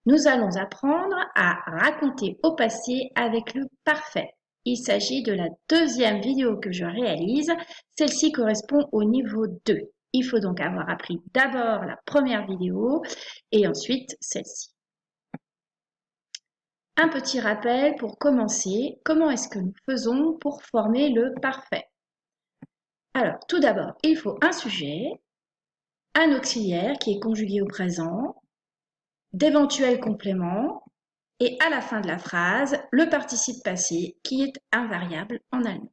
Nous allons apprendre à raconter au passé avec le parfait. Il s'agit de la deuxième vidéo que je réalise. Celle-ci correspond au niveau 2. Il faut donc avoir appris d'abord la première vidéo et ensuite celle-ci. Un petit rappel pour commencer. Comment est-ce que nous faisons pour former le parfait? Alors, tout d'abord, il faut un sujet, un auxiliaire qui est conjugué au présent, d'éventuels compléments, et à la fin de la phrase, le participe passé qui est invariable en allemand.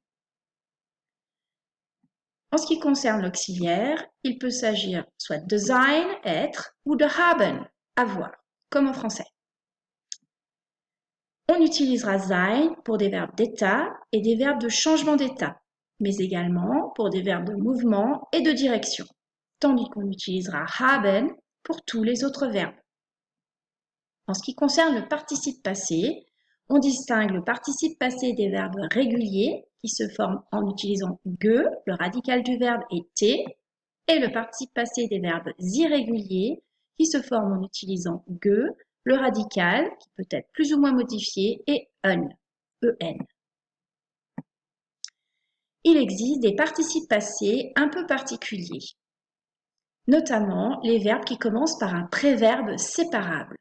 En ce qui concerne l'auxiliaire, il peut s'agir soit de sein, être, ou de haben, avoir, comme en français. On utilisera sein pour des verbes d'état et des verbes de changement d'état, mais également pour des verbes de mouvement et de direction, tandis qu'on utilisera haben pour tous les autres verbes. En ce qui concerne le participe passé, on distingue le participe passé des verbes réguliers qui se forment en utilisant ge, le radical du verbe est t, et le participe passé des verbes irréguliers qui se forment en utilisant ge, le radical qui peut être plus ou moins modifié et en, en. Il existe des participes passés un peu particuliers, notamment les verbes qui commencent par un préverbe séparable.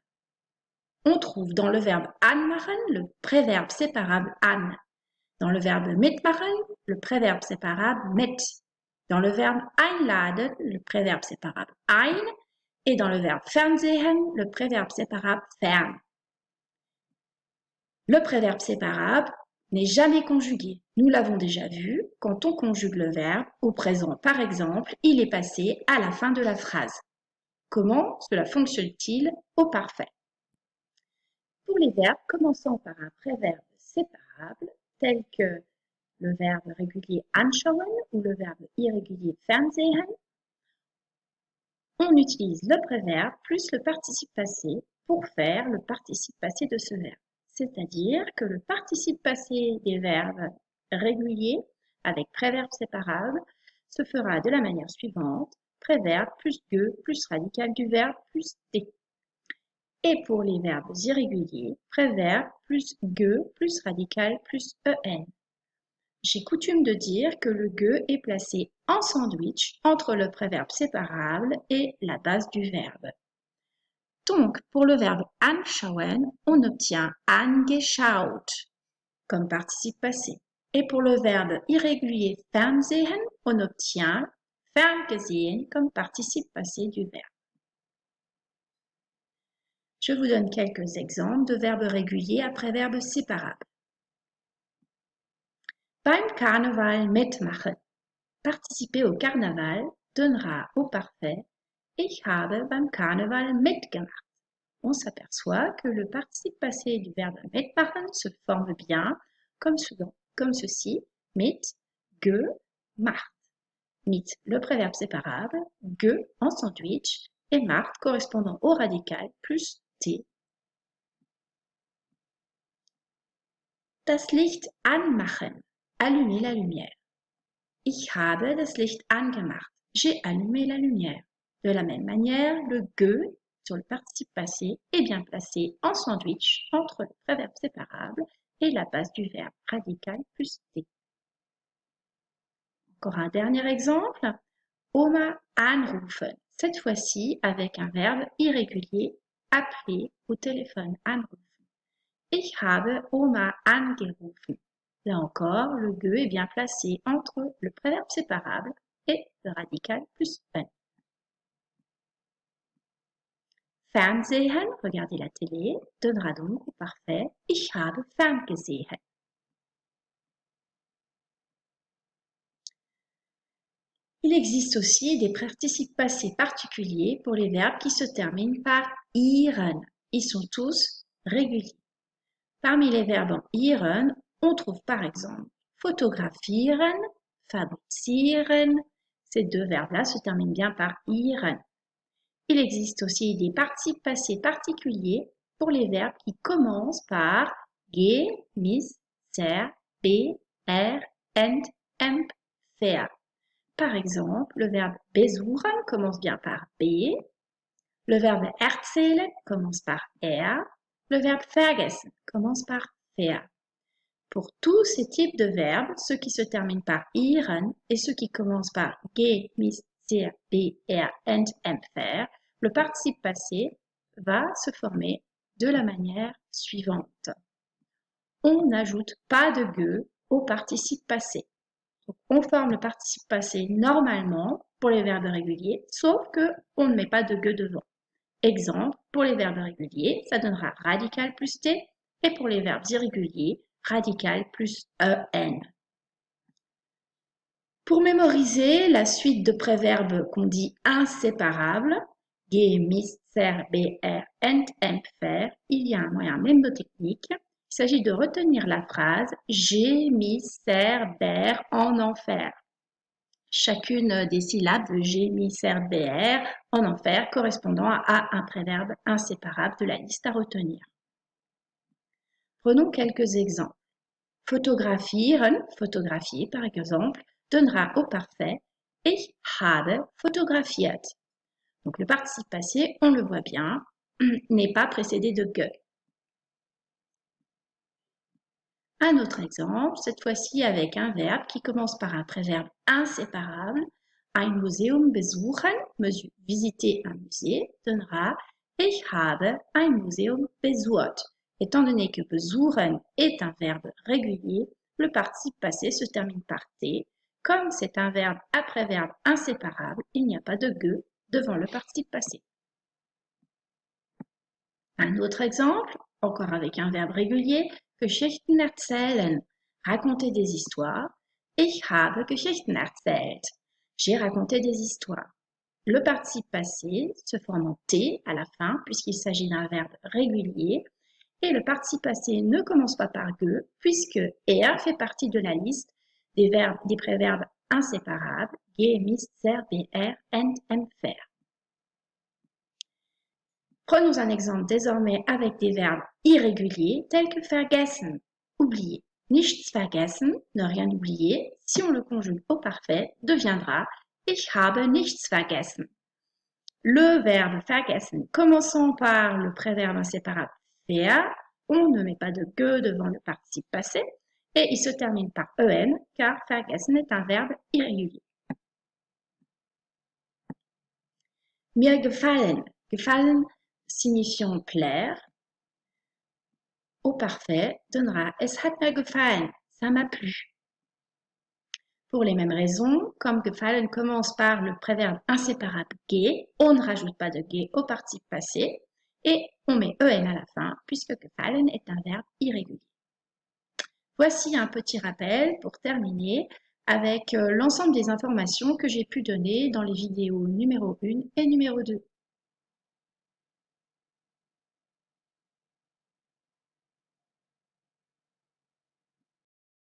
On trouve dans le verbe anmachen le préverbe séparable an. Dans le verbe mitmachen, le préverbe séparable mit. Dans le verbe einladen, le préverbe séparable ein. Et dans le verbe fernsehen, le préverbe séparable fern. Le préverbe séparable n'est jamais conjugué. Nous l'avons déjà vu, quand on conjugue le verbe au présent, par exemple, il est passé à la fin de la phrase. Comment cela fonctionne-t-il au parfait? Pour les verbes commençant par un préverbe séparable, tel que le verbe régulier anschauen ou le verbe irrégulier fernsehen, on utilise le préverbe plus le participe passé pour faire le participe passé de ce verbe. C'est-à-dire que le participe passé des verbes réguliers avec préverbe séparable se fera de la manière suivante: préverbe plus ge plus radical du verbe plus t. Et pour les verbes irréguliers, préverbe plus ge plus radical plus en. J'ai coutume de dire que le ge est placé en sandwich entre le préverbe séparable et la base du verbe. Donc, pour le verbe anschauen, on obtient angeschaut comme participe passé. Et pour le verbe irrégulier fernsehen, on obtient ferngesehen comme participe passé du verbe. Je vous donne quelques exemples de verbes réguliers après verbes séparables. Beim Karneval mitmachen. Participer au carnaval donnera au parfait Ich habe beim Karneval mitgemacht. On s'aperçoit que le participe passé du verbe mitmachen se forme bien comme ceci, mit, ge, macht. Mit, le préverbe séparable, ge en sandwich et macht correspondant au radical plus t. Das Licht anmachen, allumer la lumière. Ich habe das Licht angemacht. J'ai allumé la lumière. De la même manière, le ge sur le participe passé est bien placé en sandwich entre le préverbe séparable et la base du verbe radical plus t. Encore un dernier exemple. Oma anrufen. Cette fois-ci avec un verbe irrégulier, appeler au téléphone anrufen. Ich habe Oma angerufen. Là encore, le ge est bien placé entre le préverbe séparable et le radical plus en. Fernsehen, regarder la télé, donnera donc au parfait Ich habe ferngesehen. Il existe aussi des participes passés particuliers pour les verbes qui se terminent par ieren. Ils sont tous réguliers. Parmi les verbes en ieren, on trouve par exemple fotografieren, fabrizieren. Ces deux verbes-là se terminent bien par ieren. Il existe aussi des participes passés particuliers pour les verbes qui commencent par ge, mis, ser, be, er, ent, emp, faire. Par exemple, le verbe besuchen commence bien par B, Le verbe erzählen commence par er. Le verbe vergessen commence par ver. Pour tous ces types de verbes, ceux qui se terminent par iren et ceux qui commencent par ge, mis, ser, br, ent, empfer, le participe passé va se former de la manière suivante. On n'ajoute pas de ge au participe passé. Donc, on forme le participe passé normalement pour les verbes réguliers, sauf qu'on ne met pas de ge devant. Exemple, pour les verbes réguliers, ça donnera radical plus t, et pour les verbes irréguliers, radical plus en. Pour mémoriser la suite de préverbes qu'on dit inséparables, ge, mis, ser, br, ent, empfer, il y a un moyen mnémotechnique. Il s'agit de retenir la phrase j'ai mis, ser, ber en enfer. Chacune des syllabes de j'ai mis, ser, br en enfer correspondant à un préverbe inséparable de la liste à retenir. Prenons quelques exemples. Fotografieren, photographier par exemple, donnera au parfait ich habe fotografiert. Donc le participe passé, on le voit bien, n'est pas précédé de ge. Un autre exemple, cette fois-ci avec un verbe qui commence par un préverbe inséparable. Ein Museum besuchen, visiter un musée, donnera ich habe ein Museum besucht. Étant donné que besuchen est un verbe régulier, le participe passé se termine par t. Comme c'est un verbe à préverbe inséparable, il n'y a pas de ge devant le participe passé. Un autre exemple, encore avec un verbe régulier, Geschichten erzählen, raconter des histoires. Ich habe Geschichten erzählt. J'ai raconté des histoires. Le participe passé se forme en T à la fin puisqu'il s'agit d'un verbe régulier et le participe passé ne commence pas par ge puisque er fait partie de la liste des préverbes inséparables ge, mis, ser, br, ent, empfer. Prenons un exemple désormais avec des verbes irréguliers tels que vergessen, oublier. Nichts vergessen, ne rien oublier, si on le conjugue au parfait, deviendra ich habe nichts vergessen. Le verbe vergessen commençant par le préverbe inséparable ver, on ne met pas de ge devant le participe passé et il se termine par en car vergessen est un verbe irrégulier. Mir gefallen, gefallen signifiant plaire, au parfait donnera es hat mir gefallen, ça m'a plu. Pour les mêmes raisons, comme gefallen commence par le préverbe inséparable ge, on ne rajoute pas de ge au participe passé et on met en à la fin puisque gefallen est un verbe irrégulier. Voici un petit rappel pour terminer avec l'ensemble des informations que j'ai pu donner dans les vidéos numéro 1 et numéro 2.